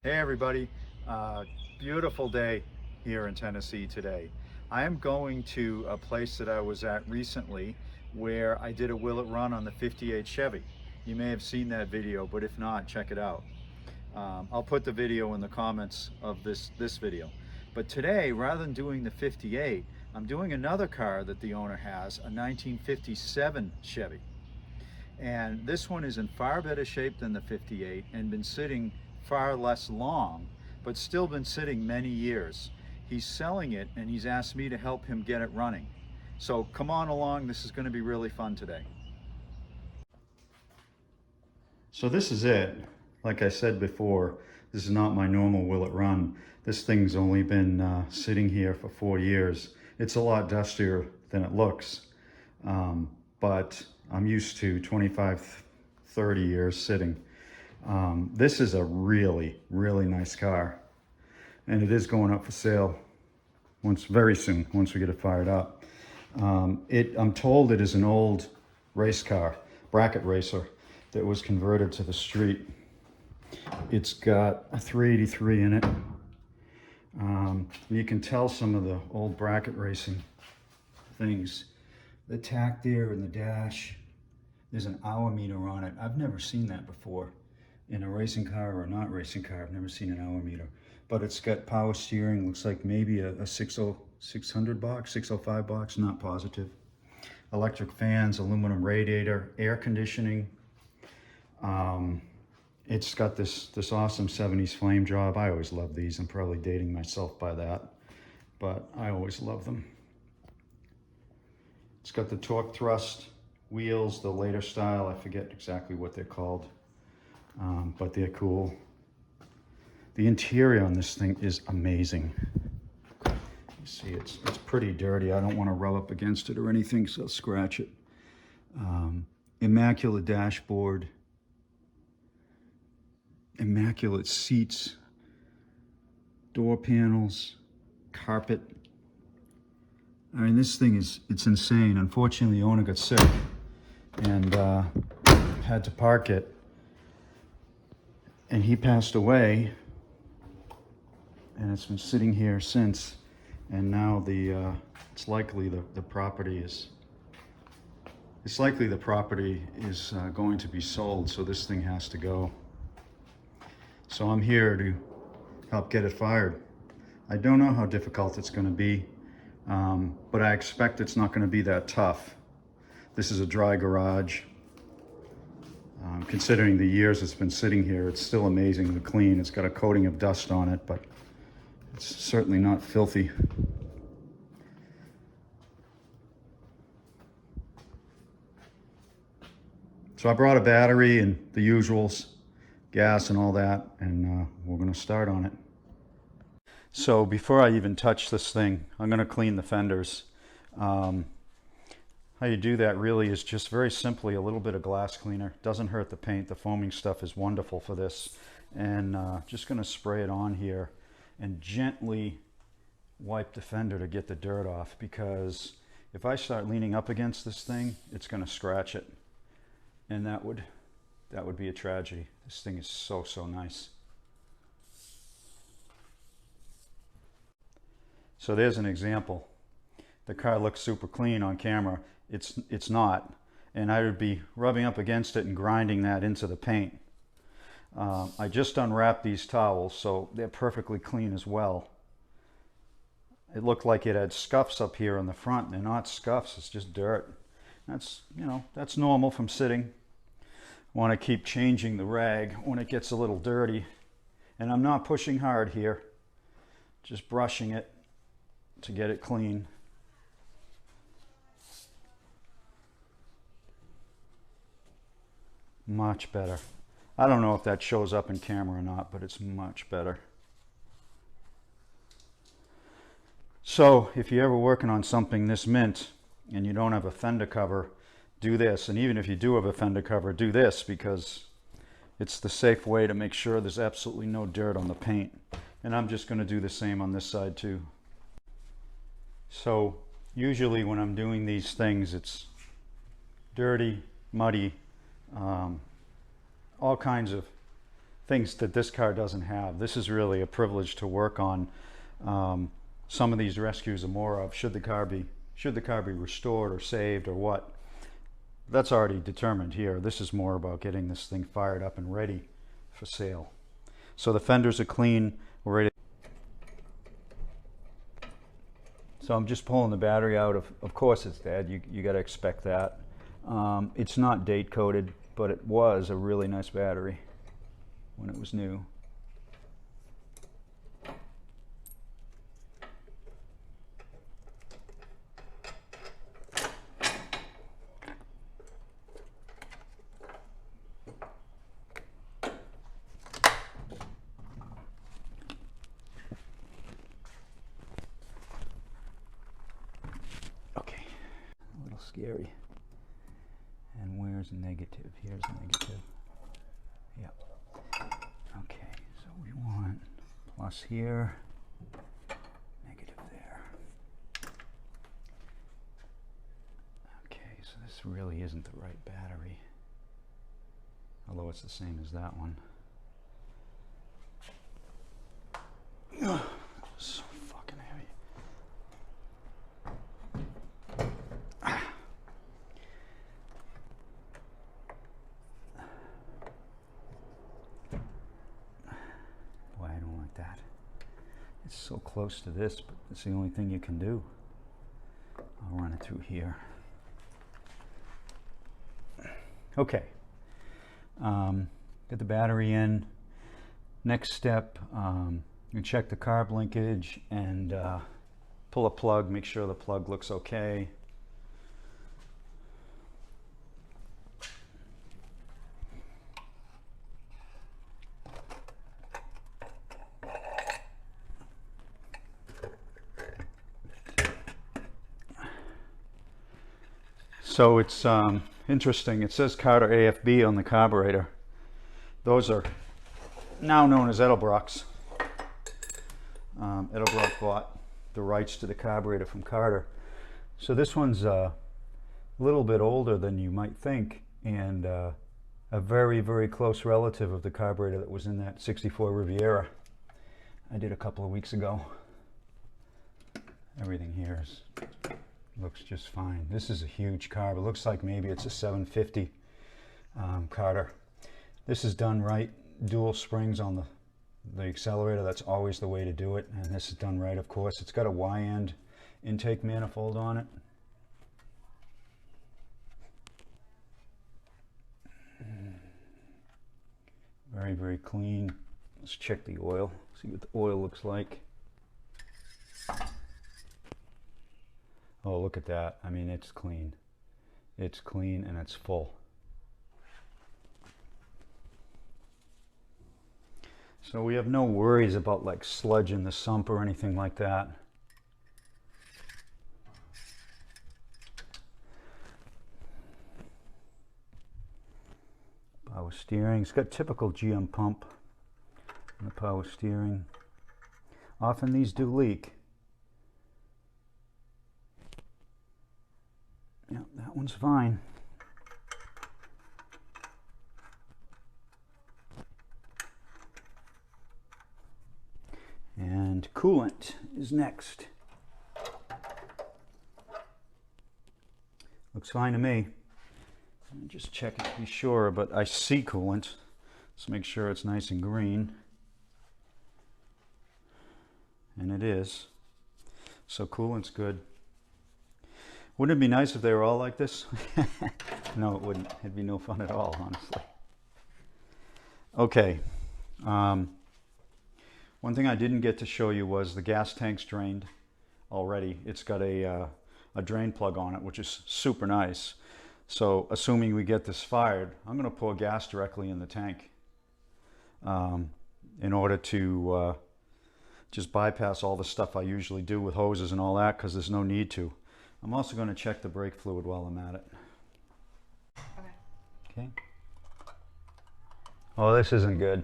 Hey everybody, beautiful day here in Tennessee today. I am going to a place that I was at recently where I did a will it run on the 58 Chevy. You may have seen that video, but if not, check it out. I'll put the video in the comments of this video. But today, rather than doing the 58, I'm doing another car that the owner has, a 1957 Chevy. And this one is in far better shape than the 58 and been sitting far less long, but still been sitting many years. He's selling it and he's asked me to help him get it running. So come on along, this is going to be really fun today. So this is it. Like I said before, this is not my normal will it run. This thing's only been sitting here for 4 years. It's a lot dustier than it looks, but I'm used to 25, 30 years sitting. This is a really, really nice car, and it is going up for sale very soon, once we get it fired up. I'm told it is an old race car, bracket racer, that was converted to the street. It's got a 383 in it. You can tell some of the old bracket racing things. The tack there in the dash, there's an hour meter on it. I've never seen that before. In a racing car or a not racing car, I've never seen an hour meter. But it's got power steering, looks like maybe a 600 box, 605 box, not positive. Electric fans, aluminum radiator, air conditioning. It's got this awesome 70s flame job. I always love these. I'm probably dating myself by that, but I always love them. It's got the torque thrust wheels, the later style. I forget exactly what they're called, but they're cool. The interior on this thing is amazing. You see, it's pretty dirty. I don't want to rub up against it or anything, so I'll scratch it. Immaculate dashboard. Immaculate seats, door panels, carpet. I mean, this thing it's insane. Unfortunately, the owner got sick and had to park it, and he passed away, and it's been sitting here since. And now it's likely the property is going to be sold, so this thing has to go. So I'm here to help get it fired. I don't know how difficult it's going to be, but I expect it's not going to be that tough. This is a dry garage. Considering the years it's been sitting here, it's still amazingly clean. It's got a coating of dust on it, but it's certainly not filthy. So I brought a battery and the usuals, gas and all that, and we're going to start on it. So before I even touch this thing, I'm going to clean the fenders. How you do that really is just very simply a little bit of glass cleaner. Doesn't hurt the paint. The foaming stuff is wonderful for this. And just going to spray it on here and gently wipe the fender to get the dirt off, because if I start leaning up against this thing, it's going to scratch it, and that would be a tragedy. This thing is so nice. So there's an example. The car looks super clean on camera. It's not, and I would be rubbing up against it and grinding that into the paint. I just unwrapped these towels, so they're perfectly clean as well. It looked like it had scuffs up here on the front. They're not scuffs, it's just dirt. That's normal from sitting. Want to keep changing the rag when it gets a little dirty, and I'm not pushing hard here, just brushing it to get it clean. Much better. I don't know if that shows up in camera or not, but it's much better. So if you're ever working on something this mint and you don't have a fender cover, do this. And even if you do have a fender cover, do this, because it's the safe way to make sure there's absolutely no dirt on the paint. And I'm just going to do the same on this side too. So usually when I'm doing these things, it's dirty, muddy, all kinds of things that this car doesn't have. This is really a privilege to work on. Some of these rescues are more of should the car be restored or saved or what. That's already determined here. This is more about getting this thing fired up and ready for sale. So the fenders are clean. We're ready. So I'm just pulling the battery out. Of course it's dead. You got to expect that. It's not date coded, but it was a really nice battery when it was new. Okay, a little scary. And where's negative? Here's negative. Yep. Okay, so we want plus here, negative there. Okay, so this really isn't the right battery, although it's the same as that one. Ugh, so fucking heavy. It's so close to this, but it's the only thing you can do. I'll run it through here. Okay. Get the battery in. Next step, you check the carb linkage and pull a plug, make sure the plug looks okay. So it's interesting. It says Carter AFB on the carburetor. Those are now known as Edelbrocks. Edelbrock bought the rights to the carburetor from Carter. So this one's a little bit older than you might think, and a very, very close relative of the carburetor that was in that 64 Riviera I did a couple of weeks ago. Everything here looks just fine. This is a huge carb. It looks like maybe it's a 750 Carter. This is done right. Dual springs on the accelerator. That's always the way to do it. And this is done right, of course. It's got a Y-end intake manifold on it. Very, very clean. Let's check the oil. See what the oil looks like. Oh, look at that. I mean, it's clean. It's clean and it's full. So we have no worries about like sludge in the sump or anything like that. Power steering. It's got typical GM pump in the power steering. Often these do leak. Yeah, that one's fine. And coolant is next. Looks fine to me. Let me just check it to be sure, but I see coolant. Let's make sure it's nice and green. And it is. So coolant's good. Wouldn't it be nice if they were all like this? No, it wouldn't. It'd be no fun at all, honestly. Okay. One thing I didn't get to show you was the gas tank's drained already. It's got a drain plug on it, which is super nice. So assuming we get this fired, I'm going to pour gas directly in the tank in order to just bypass all the stuff I usually do with hoses and all that, because there's no need to. I'm also going to check the brake fluid while I'm at it. Okay. Oh, this isn't good.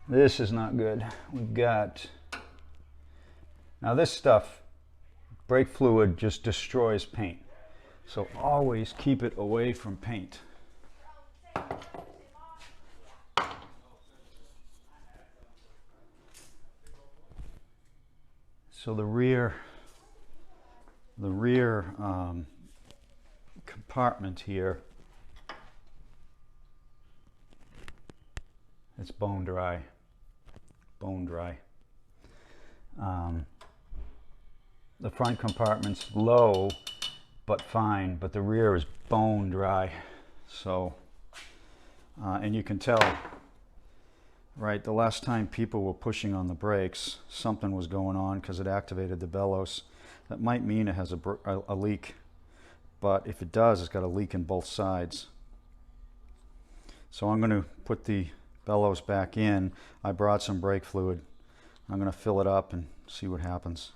This is not good. We've got... Now this stuff, brake fluid just destroys paint. So always keep it away from paint. So the rear compartment here, it's bone dry. The front compartment's low but fine, but the rear is bone dry. So and you can tell, right, the last time people were pushing on the brakes, something was going on because it activated the bellows. That might mean it has a leak, but if it does, it's got a leak in both sides. So I'm going to put the bellows back in. I brought some brake fluid. I'm going to fill it up and see what happens.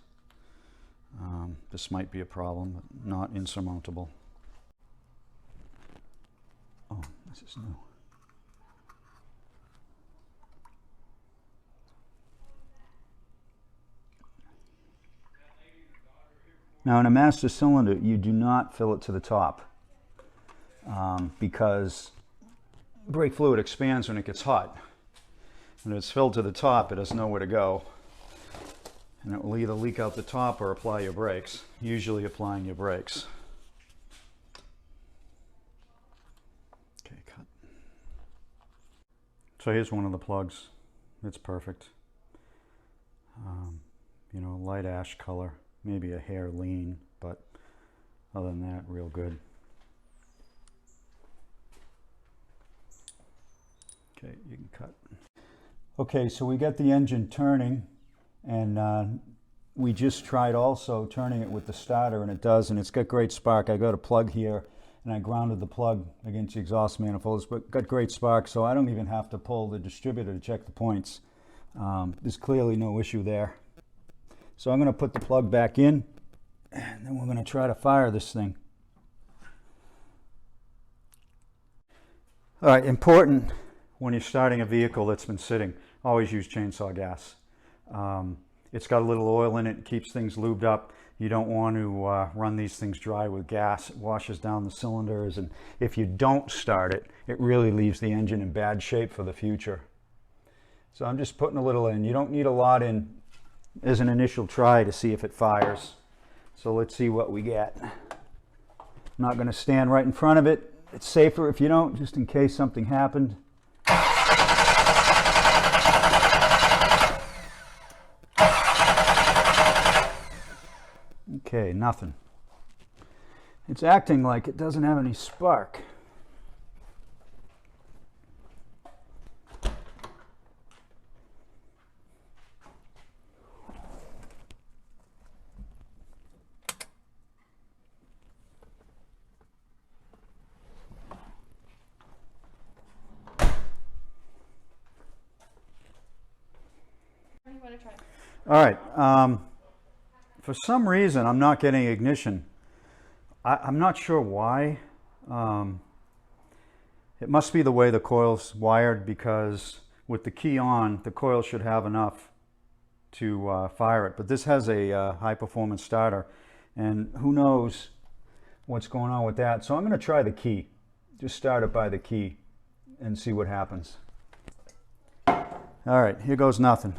This might be a problem, but not insurmountable. Oh, this is new. Now in a master cylinder, you do not fill it to the top because brake fluid expands when it gets hot. When it's filled to the top, it has nowhere to go. And it will either leak out the top or apply your brakes, usually applying your brakes. Okay, cut. So here's one of the plugs. It's perfect. You know, light ash color, maybe a hair lean, but other than that, real good. Okay, you can cut. Okay, so we got the engine turning, and we just tried also turning it with the starter, and it does, and it's got great spark. I got a plug here, and I grounded the plug against the exhaust manifolds, but got great spark, so I don't even have to pull the distributor to check the points. There's clearly no issue there. So I'm going to put the plug back in, and then we're going to try to fire this thing. All right, important when you're starting a vehicle that's been sitting, always use chainsaw gas. It's got a little oil in it, it keeps things lubed up. You don't want to run these things dry with gas. It washes down the cylinders, and if you don't start it, it really leaves the engine in bad shape for the future. So I'm just putting a little in. You don't need a lot in as an initial try to see if it fires. So let's see what we get. I'm not going to stand right in front of it. It's safer if you don't, just in case something happened. Okay, nothing. It's acting like it doesn't have any spark. All right, for some reason I'm not getting ignition. I'm not sure why. It must be the way the coil's wired, because with the key on, the coil should have enough to fire it. But this has a high performance starter, and who knows what's going on with that. So I'm going to try the key. Just start it by the key and see what happens. All right, here goes nothing.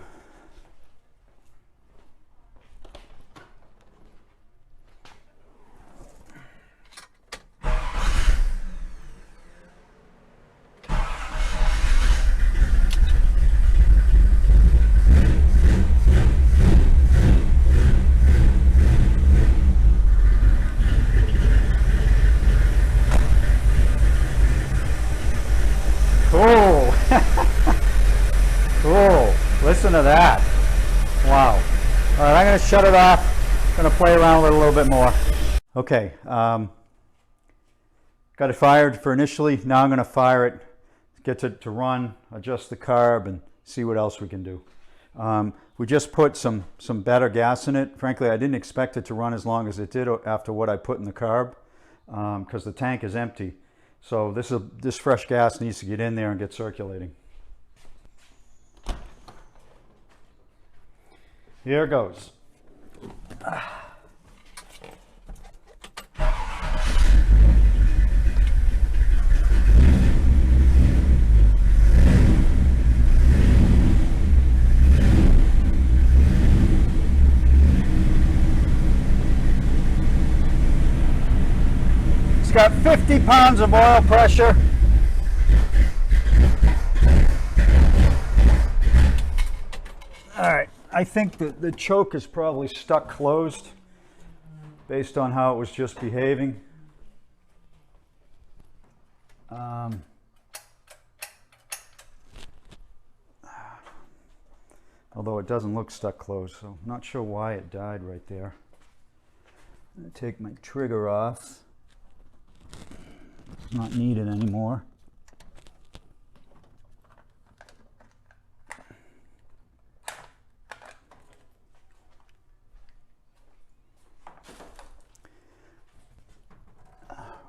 Cool. Listen to that. Wow. All right, I'm going to shut it off. I'm going to play around with it a little bit more. Okay. Got it fired for initially. Now I'm going to fire it, get it to run, adjust the carb, and see what else we can do. We just put some better gas in it. Frankly, I didn't expect it to run as long as it did after what I put in the carb, because the tank is empty. So this fresh gas needs to get in there and get circulating. Here it goes. got 50 pounds of oil pressure. All right, I think that the choke is probably stuck closed based on how it was just behaving. Although it doesn't look stuck closed, so I'm not sure why it died right there. I'm going to take my trigger off. It's not needed anymore.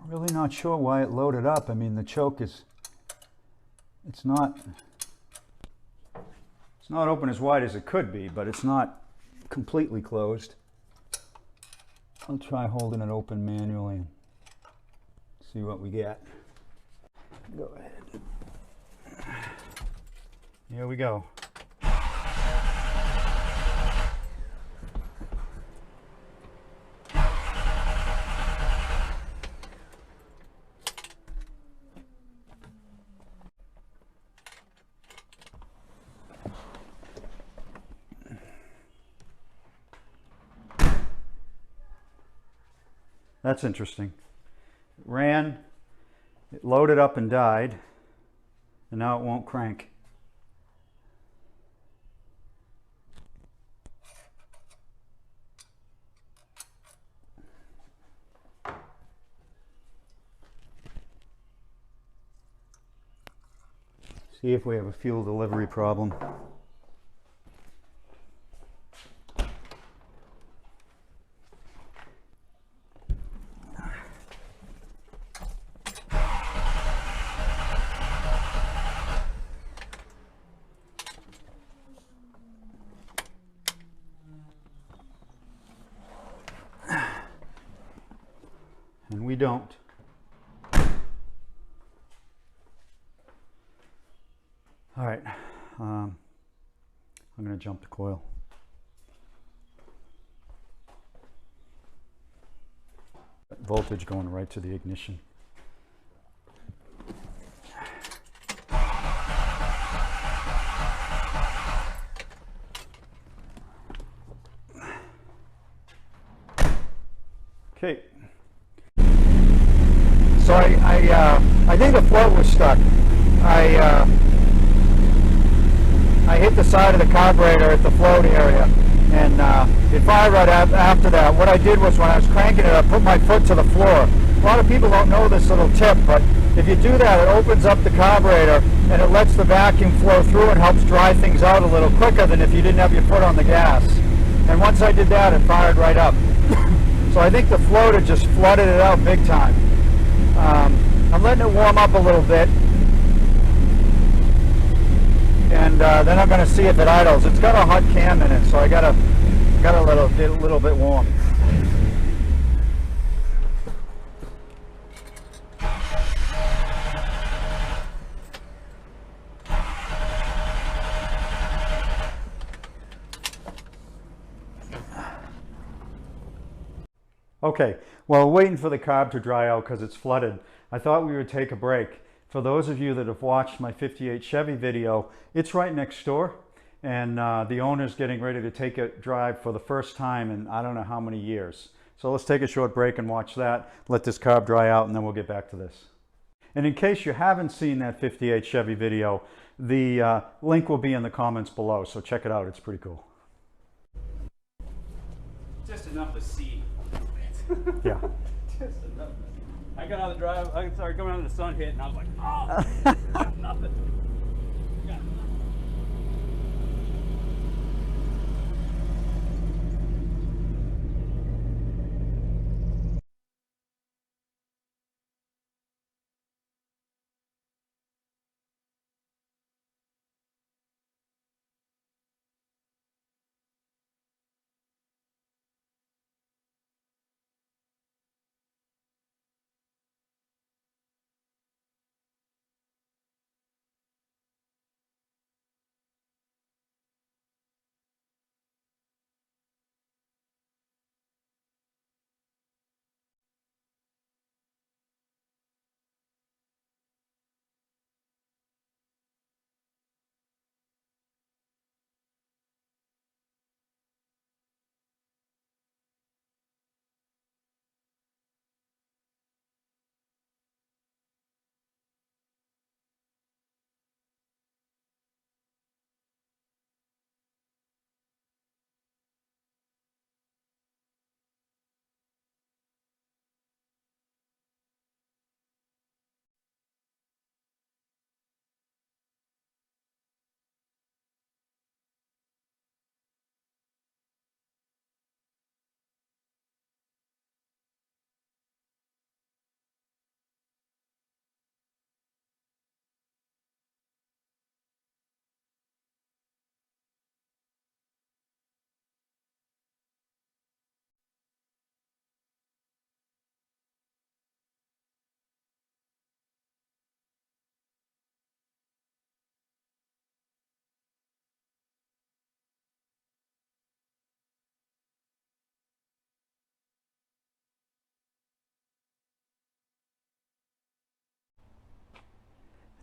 Really not sure why it loaded up. I mean, the choke is, it's not open as wide as it could be, but it's not completely closed. I'll try holding it open manually and see what we get. Go ahead. Here we go. That's interesting. It ran, it loaded up and died, and now it won't crank. See if we have a fuel delivery problem. And we don't. All right, I'm going to jump the coil. Voltage going right to the ignition. Okay. So I think the float was stuck. I hit the side of the carburetor at the float area, and it fired right after that. What I did was, when I was cranking it, I put my foot to the floor. A lot of people don't know this little tip, but if you do that, it opens up the carburetor and it lets the vacuum flow through and helps dry things out a little quicker than if you didn't have your foot on the gas. And once I did that, it fired right up. So I think the floater just flooded it out big time. I'm letting it warm up a little bit, and then I'm going to see if it idles. It's got a hot cam in it, so I got to get a little bit warm. Okay, well, waiting for the carb to dry out because it's flooded, I thought we would take a break. For those of you that have watched my 58 Chevy video, it's right next door, and the owner's getting ready to take a drive for the first time in I don't know how many years. So let's take a short break and watch that, let this carb dry out, and then we'll get back to this. And in case you haven't seen that 58 Chevy video, the link will be in the comments below, so check it out, it's pretty cool. Just enough to see. Yeah. Just enough. I got out of the drive, I started coming out of the sun hit, and I was like, oh, got nothing. Got nothing.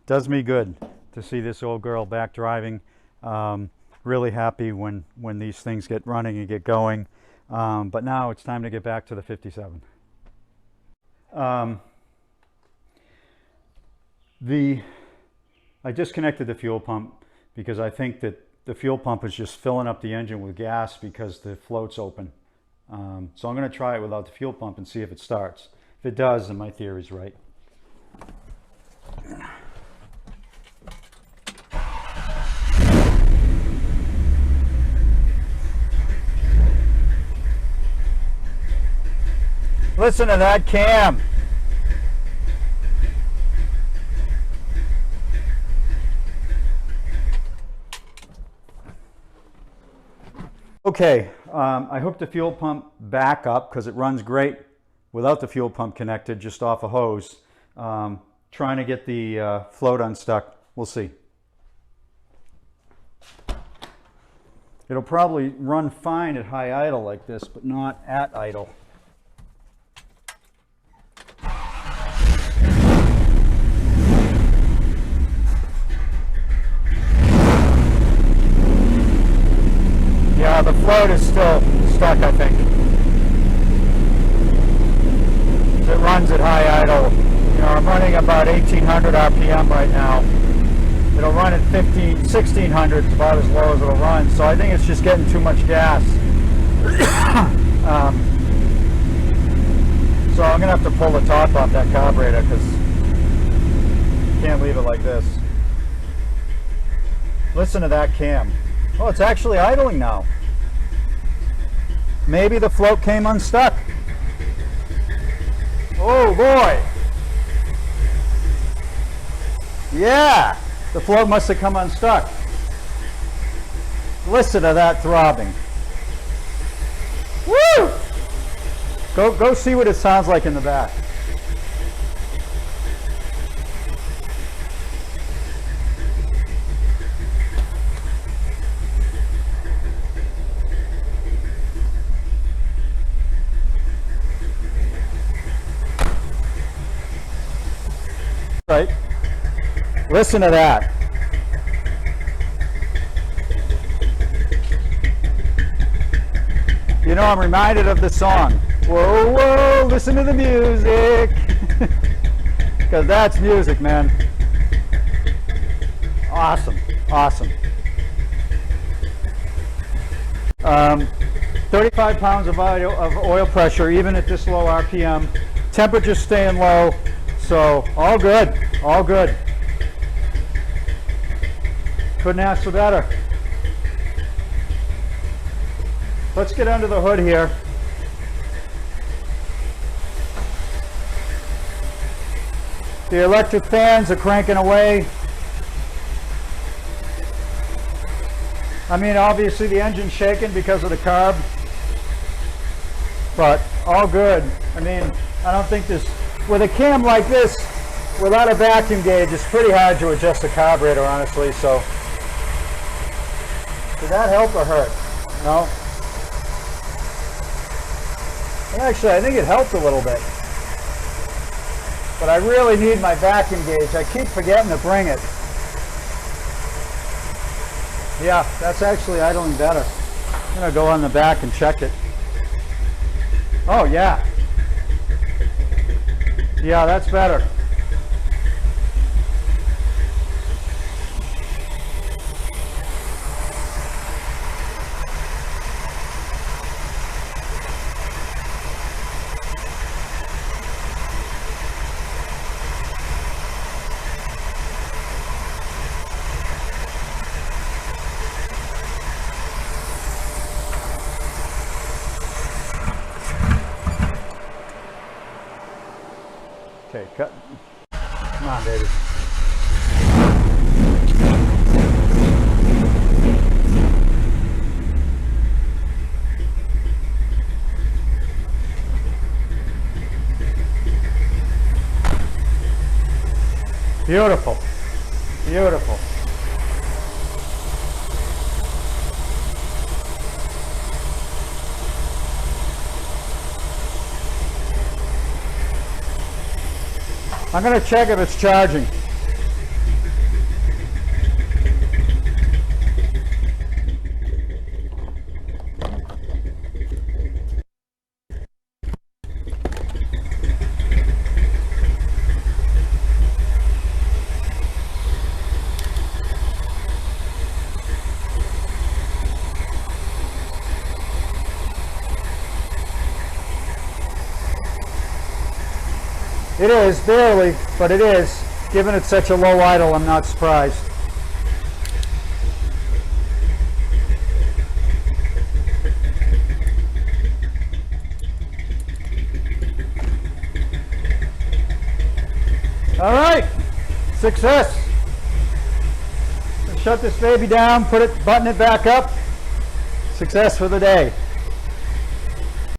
Does me good to see this old girl back driving. Really happy when these things get running and get going. But now it's time to get back to the 57. I disconnected the fuel pump because I think that the fuel pump is just filling up the engine with gas because the float's open. So I'm going to try it without the fuel pump and see if it starts. If it does, then my theory's right. Listen to that cam. Okay, I hooked the fuel pump back up because it runs great without the fuel pump connected, just off a hose. Trying to get the float unstuck. We'll see. It'll probably run fine at high idle like this, but not at idle. Yeah, the float is still stuck, I think. It runs at high idle. You know, I'm running about 1800 RPM right now. It'll run at 1600, it's about as low as it'll run. So I think it's just getting too much gas. So I'm gonna have to pull the top off that carburetor because you can't leave it like this. Listen to that cam. Oh, it's actually idling now. Maybe the float came unstuck. Oh boy. Yeah, the float must have come unstuck. Listen to that throbbing. Woo! Go see what it sounds like in the back. Right. Listen to that. You know, I'm reminded of the song. Whoa, whoa, listen to the music. Because that's music, man. Awesome, awesome. 35 pounds of oil pressure, even at this low RPM. Temperature staying low. So, all good, all good. Couldn't ask for better. Let's get under the hood here. The electric fans are cranking away. I mean, obviously the engine's shaking because of the carb, but all good. I mean, I don't think this, with a cam like this, without a vacuum gauge, it's pretty hard to adjust the carburetor, honestly, so. Did that help or hurt? No? Actually, I think it helped a little bit. But I really need my vacuum gauge. I keep forgetting to bring it. Yeah, that's actually idling better. I'm gonna go on the back and check it. Oh yeah. Yeah, that's better. Okay, cut. Come on, baby. Beautiful. Beautiful. I'm going to check if it's charging. It is, barely, but it is. Given it's such a low idle, I'm not surprised. All right, success. Shut this baby down, button it back up. Success for the day.